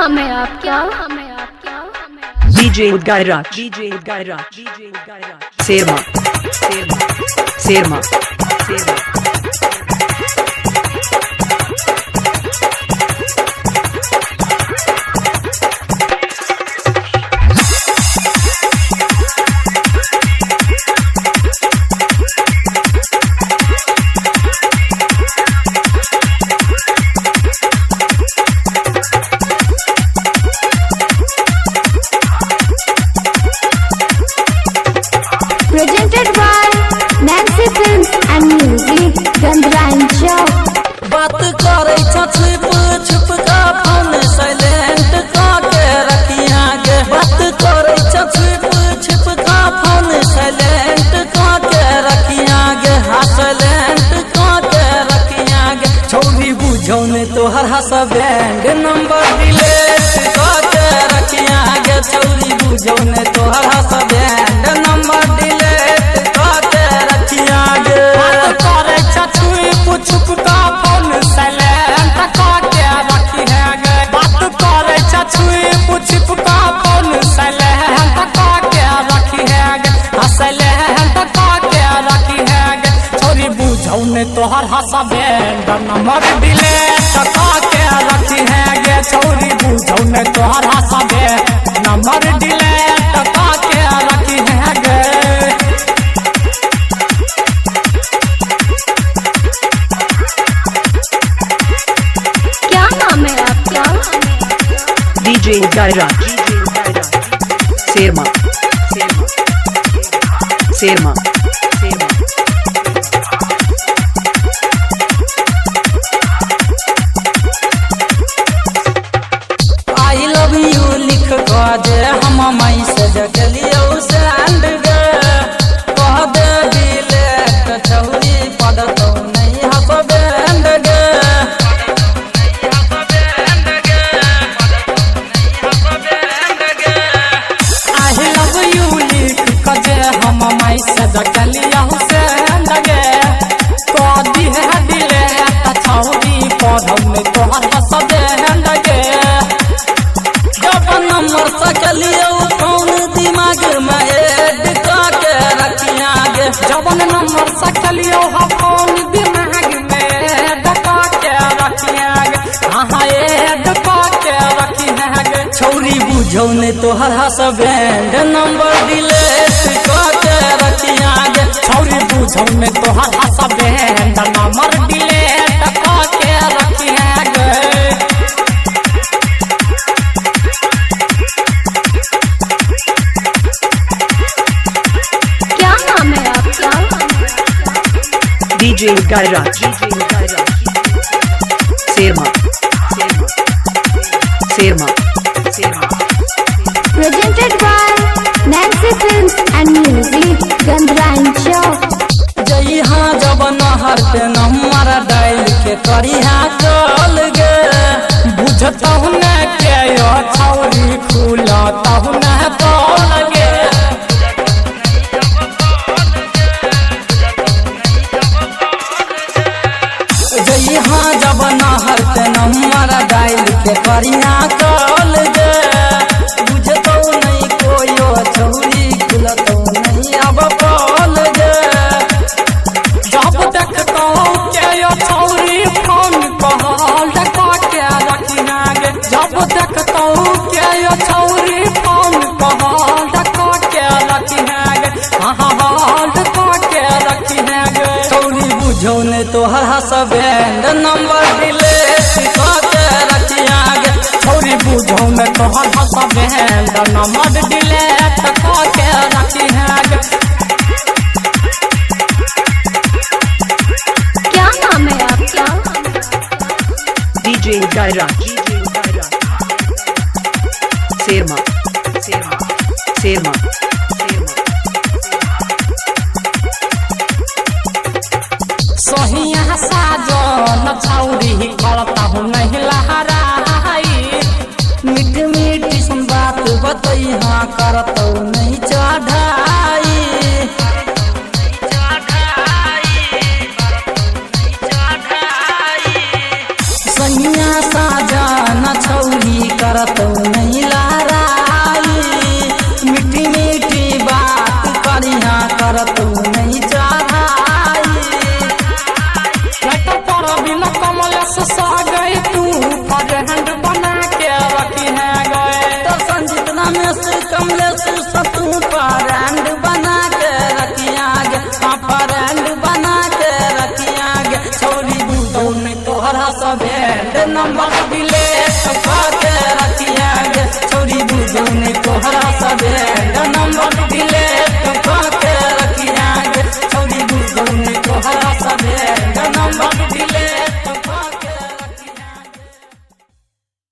नाम है आपका? DJ Gaira, DJ Gaira, DJ Gaira. Serma, Serma, Serma, Serma. Presented by Nancy Films and Music, Gandrancha. बात करे छुप छुप का फोन साइलेंट करके रखिया गे। बात करे छुप छुप का फोन साइलेंट करके रखिया गे। हाँ साइलेंट करके रखिया गे। छौरी बुझौ ने तोहर हसबैंड नंबर डिलीट करके रखिया गे। छौरी बुझौ ने तोहर हसबैंड नंबर डिलीट करके रखिया गे। बात करे छुप छुप का फोन साइलेंट करके रखिया गे। बात करे छुप छुप का फोन साइलेंट करके रखिया गे। साइलेंट करके रखिया गे। छोरी बुझौ ने तोहर हसबैंड नंबर डिलीट करके रखिया गे। छोरी बुझौ ने तोहर हसबैंड नंबर डिलीट करके रखिया गे। क्या नाम है आपका? DJ Gaira, DJ Gaira. Serma, Serma, Serma, Serma. I love you लिख दे हम मई से जगलियो सेंड गे। कह दे डिलीट छौरी पड़तौ नहीं हसबैंड गे। आई लव यू लिख दे हम मई से जगलियो सेंड गे। कह दी है डिलीट छौरी पड़तौ नहीं तोहर हसबैंड गे। जब नंबर सकलियो फोन दिमाग में ऐड करके रखिया गे। जब नंबर सकलियो फोन दिमाग में ऐड करके रखिया गे। हाँ ऐड करके रखिया गे। छौरी बुझौ ने तोहर हसबैंड नंबर डिलीट करके रखिया गे। छौरी बुझौ ने तोहर हसबैंड नंबर डिलीट करके रखिया गे। क्या नाम है आपका? DJ Gaira, DJ Gaira. Serma, Serma, Serma, Serma. Presented by Nancy Films and Music, Gandrancha. जइहा जब नहर पे नंबर डाल के करिहा चल गे। बुझतहु न के यो छौरी खुलतहु न तोल गे। जइहा जब नहर पे नंबर डाल के करिहा चल गे। बुझतहु नहीं कोयो छौरी खुलतहु नहीं अब बोल गे। जब देखतो के यो छौरी फोन कॉल करके रखिया गे। जब देखतो के यो छौरी फोन कॉल करके रखिया गे। हाँ हॉल करके रखिया गे। छौरी बुझौ ने तोहर हसबैंड नंबर डिलीट करके रखिया गे। छौरी बुझौ ने तोहर हसबैंड नंबर डिलीट करके रखिया गे। क्या नाम है आपका? DJ Gaira, DJ Gaira. Serma, Serma, Serma, Serma. सोहिया साजन छौरी करता हूँ नहीं लहराई। मीठ मीठ सुन बात बतैहा करतौ नहीं चढ़ाई। सैया साजन छौरी करत